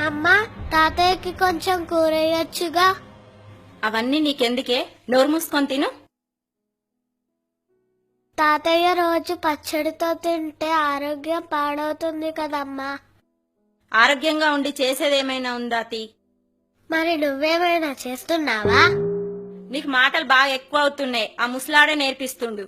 అమ్మ తాతయ్యకి కొంచెం కూర వేయొచ్చుగా. అవన్నీ నీకెందుకే, నోరు మూసుకొని తిను. తాతయ్య రోజు పచ్చడితో తింటే ఆరోగ్యం పాడవుతుంది కదమ్మా. ఆరోగ్యంగా ఉండి చేసేదేమైనా ఉందా తీ? మరి నువ్వేమైనా చేస్తున్నావా? నీకు మాటలు బాగా ఎక్కువ అవుతున్నాయి. ఆ ముసలాడే నేర్పిస్తుండు.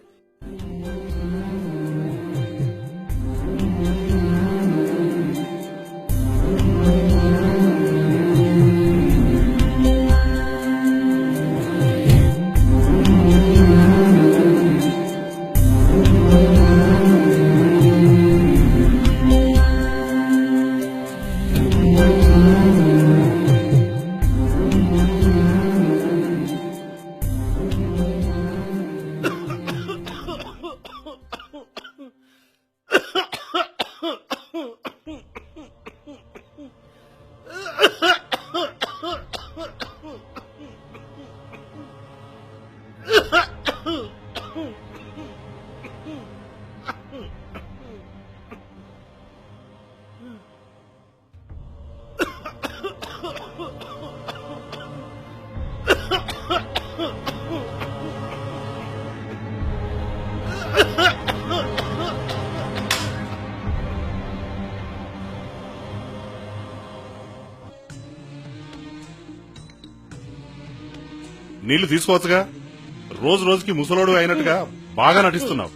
నీళ్లు తీసుకోవచ్చుగా. రోజు రోజుకి ముసలోడు అయినట్టుగా బాగా నటిస్తున్నావు.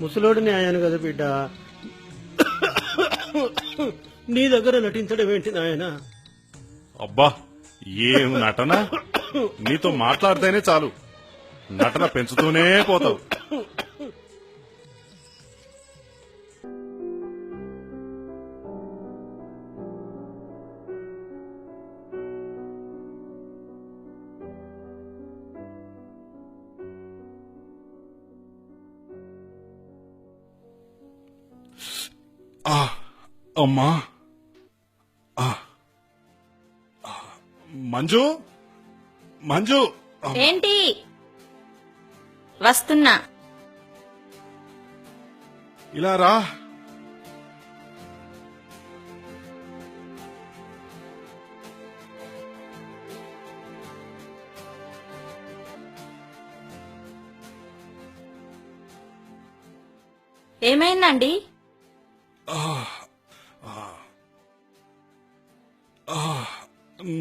ముసలోడిని అయ్యాను కదా బిడ్డ, నీ దగ్గర నటించడం ఏంటి నాయన? అబ్బా ఏం నటన! నీతో మాట్లాడితేనే చాలు నటన పెంచుతూనే పోతావు. అమ్మా మంజు, మంజు ఏంటి? వస్తున్నా. ఇలా రా. ఏమైందండి?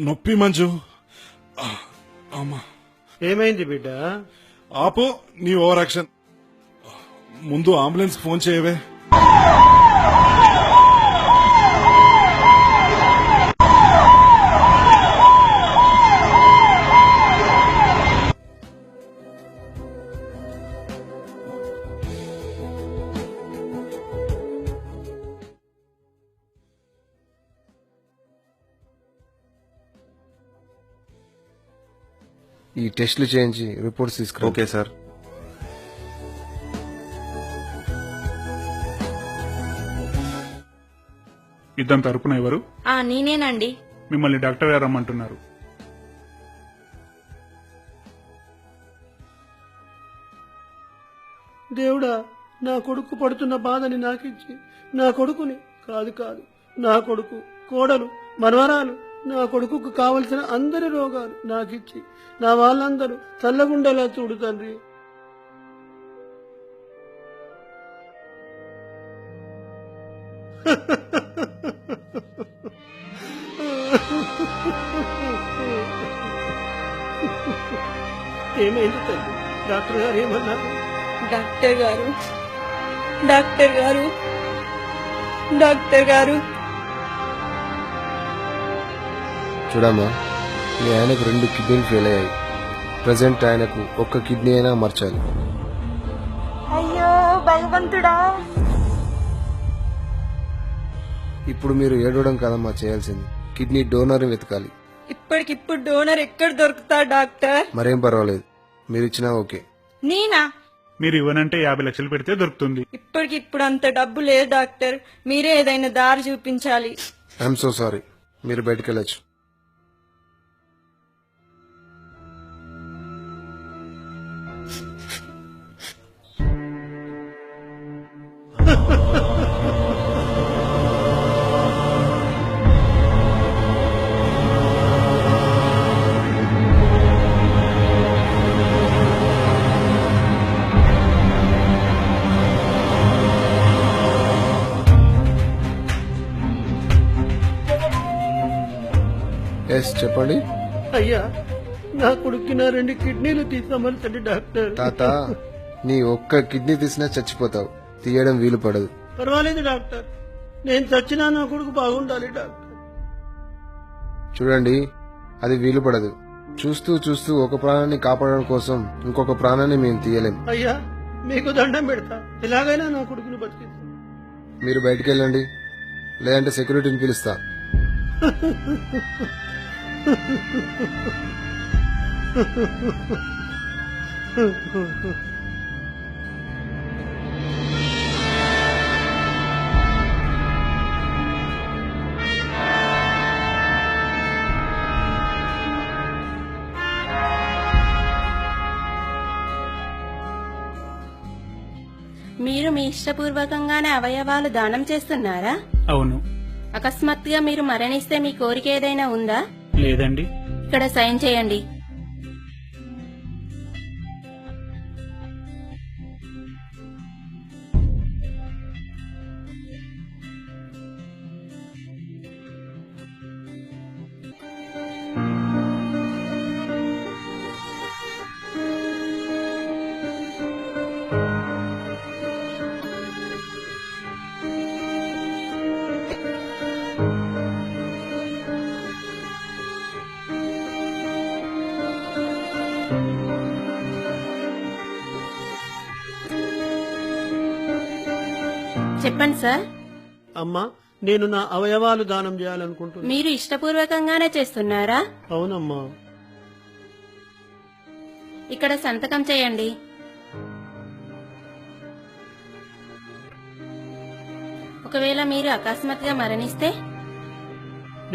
నొప్పి మంజు. అమ్మా ఏమైంది బిడ్డ? ఆపు నీ ఓవర్ యాక్షన్. ముందు అంబులెన్స్ ఫోన్ చేయవే. ఈ టెస్టులు చేయించి రిపోర్ట్స్ తీసుకురా. Okay sir. ఇద్దరు తరపున ఎవరు? నేనేనండి. మిమ్మల్ని డాక్టర్ గారు రమ్మంటున్నారు. దేవుడా, నా కొడుకు పడుతున్న బాధని నాకిచ్చి, నా కొడుకుని కాదు కాదు నా కొడుకు, కోడలు, మనవరాలు, నా కొడుకుకు కావలసిన అందరి రోగాలు నాకిచ్చి నా వాళ్ళందరూ చల్లగుండేలా చూడు తండ్రి. ఏమైంది తల్లి? డాక్టర్ గారు ఏమన్నారు? డాక్టర్ గారు, డాక్టర్ గారు, డాక్టర్ గారు. చూడమ్మా, మీ ఆయనకు 2 కిడ్నీలు ఫెయిల్ అయ్యాయి. ప్రజెంట్ ఆయనకు 1 కిడ్నీ అయినా మార్చాలి. అయ్యో భగవంతుడా! ఇప్పుడు మీరు ఏడవడం కాదమ్మా చేయాల్సింది, కిడ్నీ డోనర్ వెతకాలి. ఇప్పటికిప్పుడు డోనర్ ఎక్కడ దొరుకుతా డాక్టర్? మరేం పర్వాలేదు, మీరు ఇచ్చినా ఓకే. నేనా? మీరు ఇవ్వనంటే 50 లక్షలు పెడితే దొరుకుతుంది. ఇప్పటికిప్పుడు అంత డబ్బు లేదు డాక్టర్, మీరే ఏదైనా దారి చూపించాలి. ఐఎమ్ సో సారీ, మీరు బయటకు వెళ్ళచ్చు. ఎస్ చెప్పండి. అయ్యా, నా కొడుక్కి నా 2 కిడ్నీలు తీసామని డాక్టర్. తాత, నీ ఒక్క కిడ్నీ తీసినా చచ్చిపోతావు. తీయడం వీలు పడదు. పర్వాలేదు డాక్టర్, నేను చచ్చినా నా కొడుకు బాగుండాలి డాక్టర్. చూడండి, అది వీలు పడదు. చూస్తూ చూస్తూ ఒక ప్రాణాన్ని కాపాడడం కోసం ఇంకొక ప్రాణాన్ని మేము తీయలేం. అయ్యా, మీకు దండం పెడతా, ఎలాగైనా నా కొడుకుని బతికిస్తా. మీరు బయటికి వెళ్ళండి, లేదంటే సెక్యూరిటీని పిలుస్తా. మీరు మీ ఇష్టపూర్వకంగానే అవయవాలు దానం చేస్తున్నారా? అవును. అకస్మాత్తుగా మీరు మరణిస్తే మీ కోరిక ఏదైనా ఉందా? లేదండి. ఇక్కడ సైన్ చేయండి. చెప్పండి సార్. అమ్మా, నేను నా అవయవాలు దానం చేయాలనుకుంటున్నా. మీరు ఇష్టపూర్వకంగానే చేస్తున్నారా? అవునమ్మా. ఇక్కడ సంతకం చేయండి. ఒకవేళ మీరు అకస్మాత్తుగా మరణిస్తే?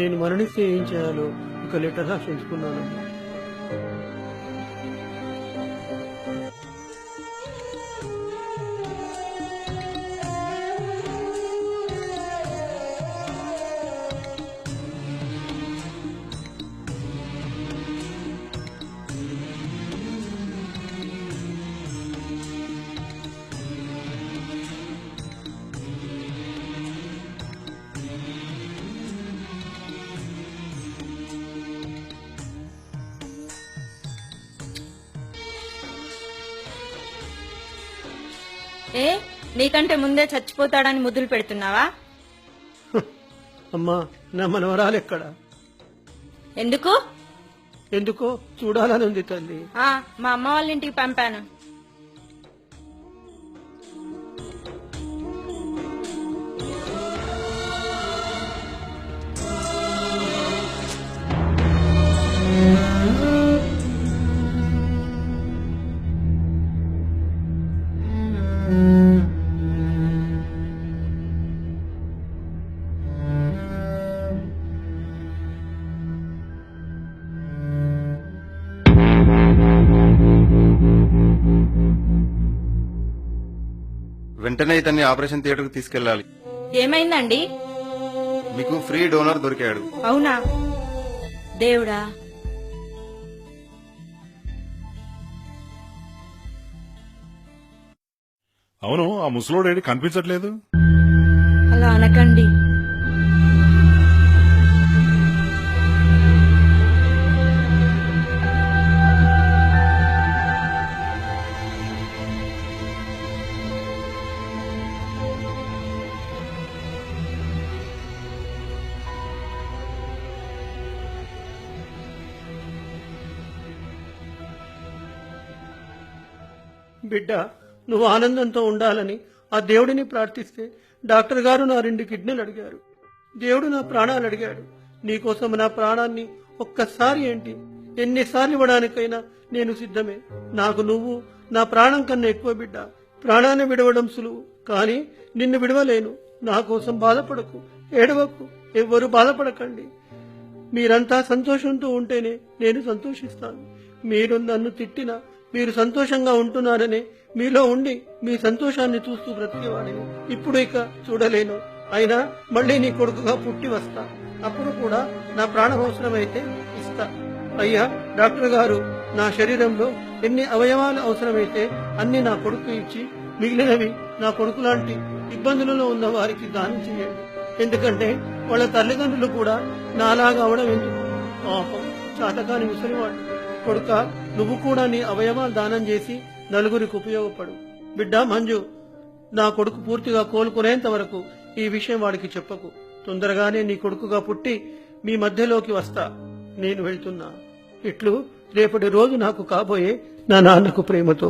నేను మరణిస్తే ఏం చేయాలో ఒక లెటర్ రాసి ఉంచుకున్నానమ్మా. ఏ, నీకంటే ముందే చచ్చిపోతాడని ముద్దులు పెడుతున్నావా? అమ్మా, నా మనవరాలు ఎక్కడ? ఎందుకు? ఎందుకో చూడాలని ఉంది తల్లి. మా అమ్మ వాళ్ళ ఇంటికి పంపాను. వెంటనే ఇతన్ని ఆపరేషన్ థియేటర్ కు తీసుకెళ్లాలి. ఏమైందండి? మీకు ఫ్రీ డోనర్ దొరికాడు. అవునా? దేవుడా. అవును, ఆ ముసలోడేడి కనిపించట్లేదు. అలా అనకండి. బిడ్డ, నువ్వు ఆనందంతో ఉండాలని ఆ దేవుడిని ప్రార్థిస్తే డాక్టర్ గారు నా 2 కిడ్నీలు అడిగారు. దేవుడు నా ప్రాణాలు అడిగాడు. నీకోసం నా ప్రాణాన్ని ఒక్కసారి ఏంటి, ఎన్నిసార్లు ఇవ్వడానికైనా నేను సిద్ధమే. నాకు నువ్వు నా ప్రాణం కన్నా ఎక్కువ బిడ్డ. ప్రాణాన్ని విడవడం సులువు, కానీ నిన్ను విడవలేను. నా కోసం బాధపడకు, ఏడవకు, ఎవ్వరూ బాధపడకండి. మీరంతా సంతోషంతో ఉంటేనే నేను సంతోషిస్తాను. మీరు నన్ను తిట్టినా మీరు సంతోషంగా ఉంటున్నారనే మీలో ఉండి మీ సంతోషాన్ని చూస్తూ బ్రతికేవాడిని. ఇప్పుడు ఇక చూడలేను. అయినా మళ్ళీ నీ కొడుకుగా పుట్టి వస్తా. అప్పుడు కూడా నా ప్రాణం అవసరమైతే ఇస్తా. అయ్యా డాక్టర్ గారు, నా శరీరంలో ఎన్ని అవయవాలు అవసరమైతే అన్ని నా కొడుకు ఇచ్చి మిగిలినవి నా కొడుకు లాంటి ఇబ్బందులలో ఉన్న వారికి దానం చేయండి. ఎందుకంటే వాళ్ళ తల్లిదండ్రులు కూడా నాలాగా అవడం ఎందుకు? పాపం చాతకాని ముసలివాడు. కొడుక, నువ్వు కూడా నీ అవయవాలు దానం చేసి నలుగురికి ఉపయోగపడు. బిడ్డ మంజు, నా కొడుకు పూర్తిగా కోలుకునేంత వరకు ఈ విషయం వాడికి చెప్పకు. తొందరగానే నీ కొడుకుగా పుట్టి మీ మధ్యలోకి వస్తా. నేను వెళ్తున్నా. ఇట్లు రేపటి రోజు నాకు కాబోయే నా నాన్నకు ప్రేమతో.